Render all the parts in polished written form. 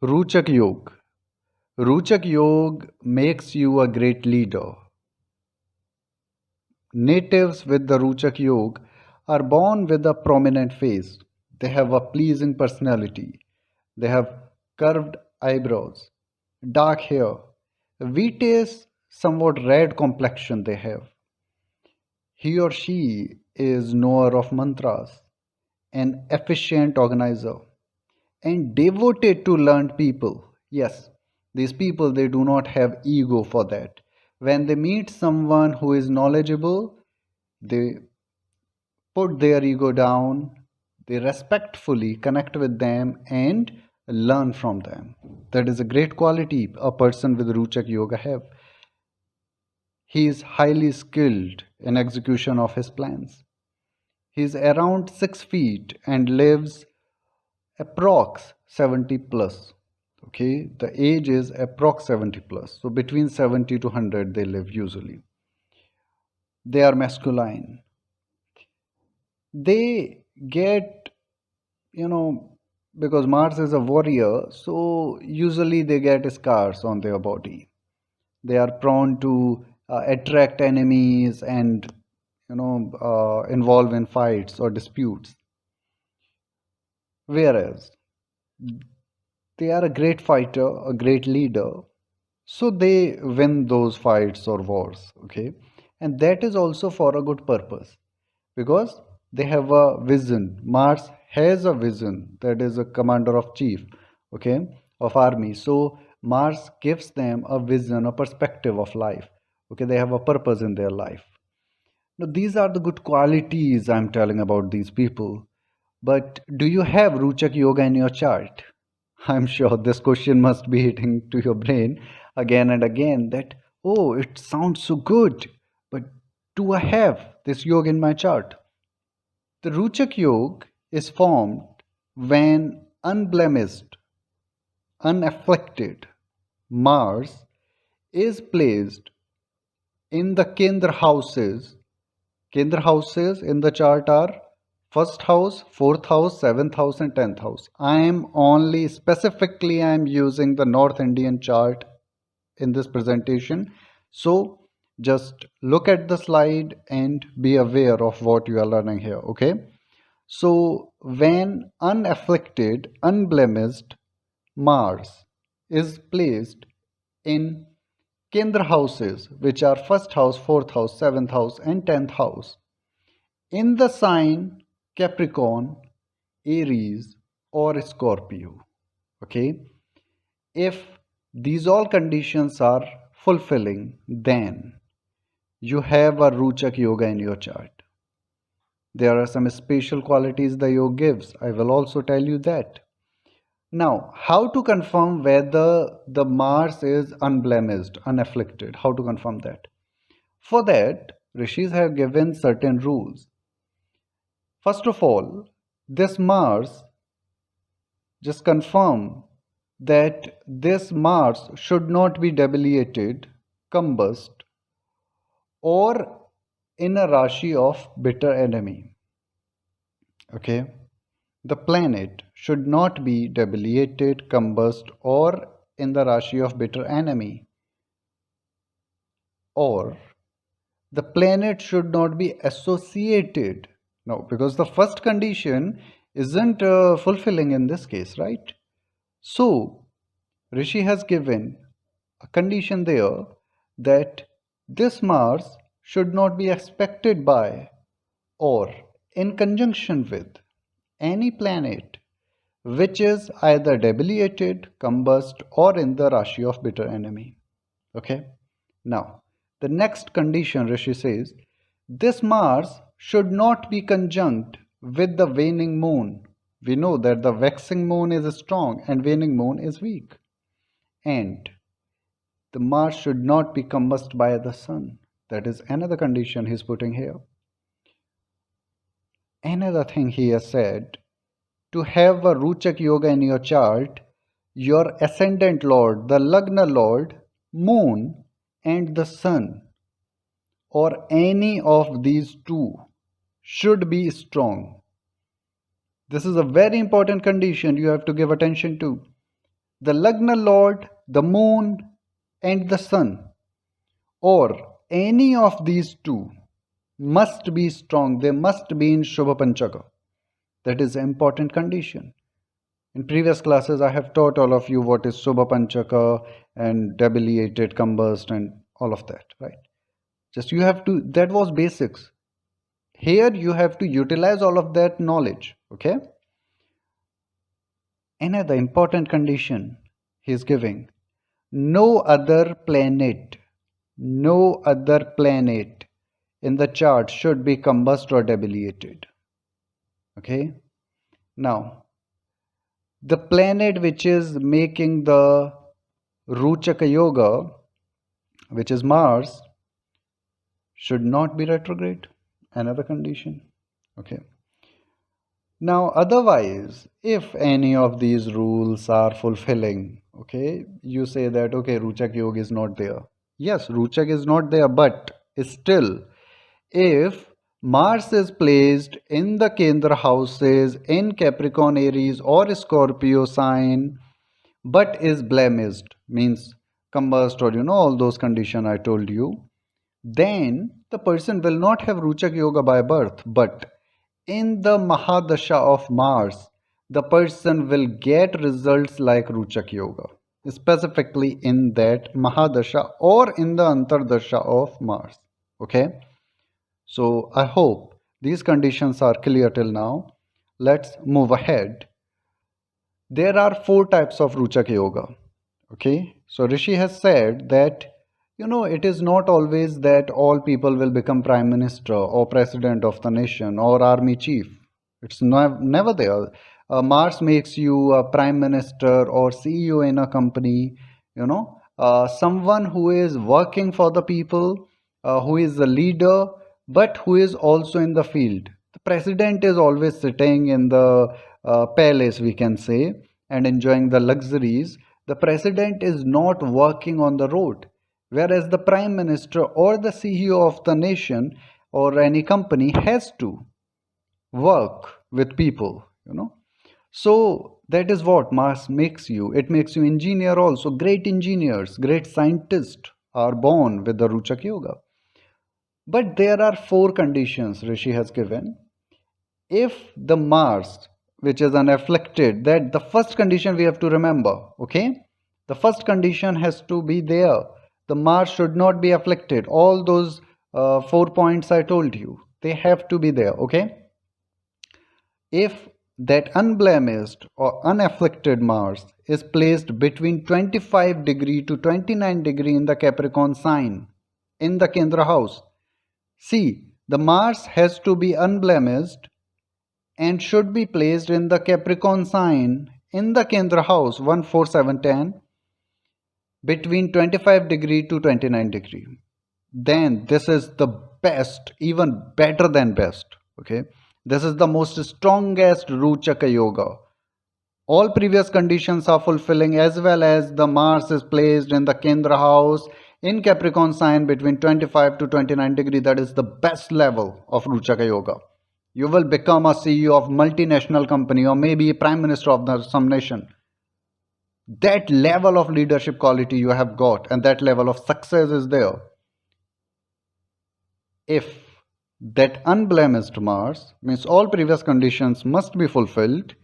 Ruchak Yoga. Ruchak Yoga makes you a great leader. Natives with the Ruchak Yoga are born with a prominent face. They have a pleasing personality. They have curved eyebrows, dark hair, wheatish, somewhat red complexion they have. He or she is knower of mantras, an efficient organizer, and devoted to learned people. Yes, these people they do not have ego for that. When they meet someone who is knowledgeable, they put their ego down, they respectfully connect with them and learn from them. That is a great quality a person with Ruchak Yoga have. He is highly skilled in execution of his plans. He is around 6 feet and lives approx 70 plus. Okay, the age is approx 70 plus. So between 70 to 100 they live usually. They are masculine. They get, you know, because Mars is a warrior, so usually they get scars on their body. They are prone to attract enemies and involve in fights or disputes. Whereas they are a great fighter, a great leader, so they win those fights or wars. Okay, and that is also for a good purpose because they have a vision. Mars has a vision, that is a commander of chief, okay, of army. So Mars gives them a vision, a perspective of life. Okay, they have a purpose in their life. Now these are the good qualities I'm telling about these people. But do you have Ruchak Yoga in your chart? I'm sure this question must be hitting to your brain again and again that, oh, it sounds so good, but do I have this yoga in my chart? The Ruchak Yoga is formed when unblemished, unafflicted Mars is placed in the Kendra houses. Kendra houses in the chart are first house, fourth house, seventh house, and 10th house. I am only specifically I am using the North Indian chart in this presentation. So just look at the slide and be aware of what you are learning here. Okay. So when unafflicted, unblemished Mars is placed in Kendra houses, which are first house, fourth house, seventh house, and 10th house, in the sign Capricorn, Aries, or Scorpio. Okay, if these all conditions are fulfilling, then you have a Ruchak Yoga in your chart. There are some special qualities the yoga gives. I will also tell you that. Now, how to confirm whether the Mars is unblemished, unafflicted? How to confirm that? For that, rishis have given certain rules. First of all, this Mars, just confirm that this Mars should not be debilitated, combust, or in a Rashi of bitter enemy. Okay? The planet should not be debilitated, combust, or in the Rashi of bitter enemy. Or the planet should not be associated. No, because the first condition isn't fulfilling in this case, right? So, Rishi has given a condition there that this Mars should not be expected by or in conjunction with any planet which is either debilitated, combust, or in the Rashi of bitter enemy. Okay? Now, the next condition Rishi says this Mars should not be conjunct with the waning moon. We know that the waxing moon is strong and waning moon is weak. And the Mars should not be combusted by the sun. That is another condition he's putting here. Another thing he has said, to have a Ruchak Yoga in your chart, your ascendant lord, the Lagna lord, moon, and the sun, or any of these two, should be strong. This is a very important condition you have to give attention to. the Lagna Lord, the moon, and the sun, or any of these two, must be strong. They must be in Shubha Panchaka. That is an important condition. In previous classes, I have taught all of you what is Shubha Panchaka and debiliated, combust, and all of that, right? Just you have to, that was basics. Here you have to utilize all of that knowledge, okay? Another important condition he is giving, no other planet in the chart should be combust or debiliated. Okay, now the planet which is making the Ruchaka Yoga, which is Mars, should not be retrograde. Another condition. Okay, now otherwise, if any of these rules are fulfilling, okay, you say that okay, Ruchak Yoga is not there. Yes, Ruchak is not there, but still, if Mars is placed in the Kendra houses in Capricorn, Aries, or Scorpio sign, but is blemished, means combust, or all those conditions I told you, then the person will not have Ruchak Yoga by birth, but in the Mahadasha of Mars, the person will get results like Ruchak Yoga, specifically in that Mahadasha or in the Antardasha of Mars. Okay, so I hope these conditions are clear till now. Let's move ahead. There are 4 types of Ruchak Yoga. Okay, so Rishi has said that it is not always that all people will become prime minister or president of the nation or army chief. It's never there. Mars makes you a prime minister or CEO in a company, someone who is working for the people, who is the leader, but who is also in the field. The president is always sitting in the palace, we can say, and enjoying the luxuries. The president is not working on the road, whereas the prime minister or the CEO of the nation or any company has to work with people. So that is what Mars makes you. It makes you engineer also. Great engineers, great scientists are born with the Ruchak Yoga. But there are 4 conditions Rishi has given. If the Mars, which is unafflicted, that the first condition we have to remember, okay? The first condition has to be there. The Mars should not be afflicted. All those 4 points I told you, they have to be there, okay? If that unblemished or unafflicted Mars is placed between 25 degree to 29 degree in the Capricorn sign, in the Kendra house, see, the Mars has to be unblemished and should be placed in the Capricorn sign in the Kendra house 1, 4, 7, 10 between 25 degree to 29 degree. Then this is the best, even better than best. Okay, this is the most strongest Ruchaka Yoga. All previous conditions are fulfilling, as well as the Mars is placed in the Kendra house in Capricorn sign between 25 to 29 degree. That is the best level of Ruchaka Yoga. You will become a CEO of multinational company or maybe prime minister of some nation. That level of leadership quality you have got, and that level of success is there. If that unblemished Mars, means all previous conditions must be fulfilled,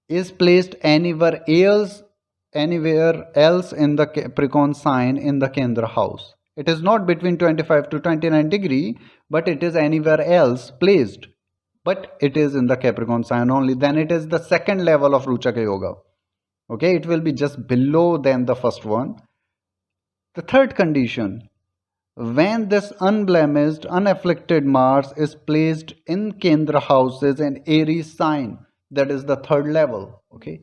is placed anywhere else in the Capricorn sign in the Kendra house. It is not between 25 to 29 degree, but it is anywhere else placed. But it is in the Capricorn sign only. Then it is the second level of Ruchaka Yoga. Okay, it will be just below than the first one. The third condition, when this unblemished, unafflicted Mars is placed in Kendra houses and Aries sign, that is the third level. Okay,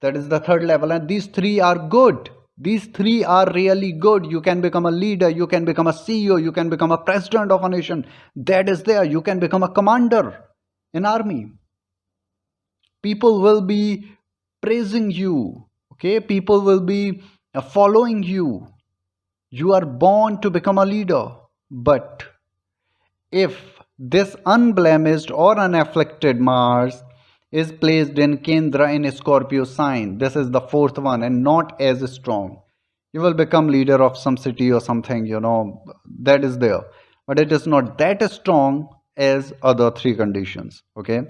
that is the third level, and these 3 are good. These 3 are really good. You can become a leader, you can become a CEO, you can become a president of a nation. That is there. You can become a commander in army. People will be praising you. Okay, people will be following you. You are born to become a leader. But if this unblemished or unafflicted Mars is placed in Kendra in Scorpio sign. This is the fourth one and not as strong. You will become leader of some city or something, that is there. But it is not that strong as other three conditions. Okay.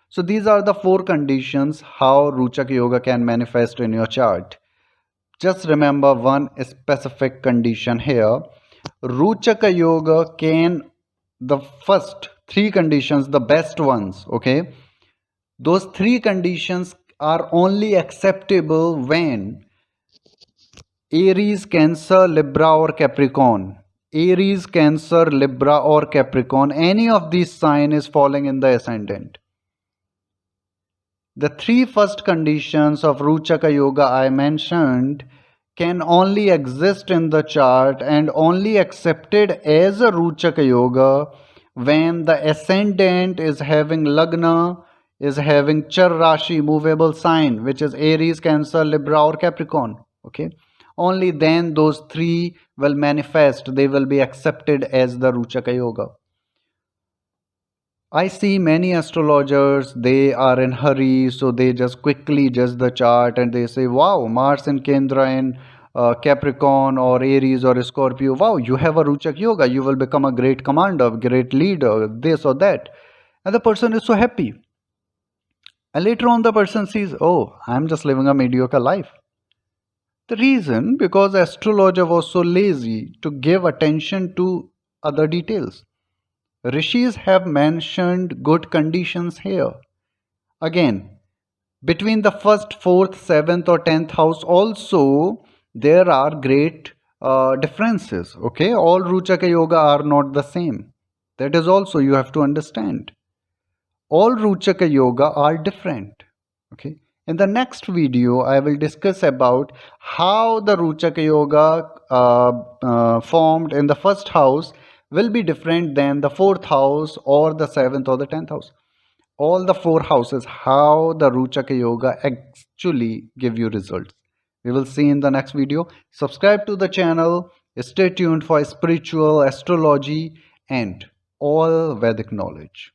So these are the four conditions how Ruchak Yoga can manifest in your chart. Just remember one specific condition here. Ruchaka Yoga can, the first three conditions, the best ones, okay? Those three conditions are only acceptable when Aries, Cancer, Libra or Capricorn. Aries, Cancer, Libra or Capricorn, any of these sign is falling in the ascendant. The three first conditions of Ruchaka Yoga I mentioned can only exist in the chart and only accepted as a Ruchaka Yoga when the ascendant is having Lagna, is having Char Rashi, movable sign, which is Aries, Cancer, Libra or Capricorn. Okay. Only then those three will manifest, they will be accepted as the Ruchaka Yoga. I see many astrologers, they are in hurry, so they just quickly judge the chart and they say, wow, Mars in Kendra in Capricorn or Aries or Scorpio, wow, you have a Ruchak Yoga, you will become a great commander, great leader, this or that. And the person is so happy. And later on the person sees, oh, I'm just living a mediocre life. The reason, because astrologer was so lazy to give attention to other details. Rishis have mentioned good conditions here. Again, between the first, fourth, seventh, or 10th house, also there are great differences. Okay, all Ruchaka Yoga are not the same. That is also you have to understand. All Ruchaka Yoga are different. Okay, in the next video, I will discuss about how the Ruchaka Yoga formed in the first house will be different than the fourth house or the seventh or the 10th house. All the four houses, how the Ruchaka Yoga actually give you results. We will see in the next video. Subscribe to the channel. Stay tuned for spiritual, astrology and all Vedic knowledge.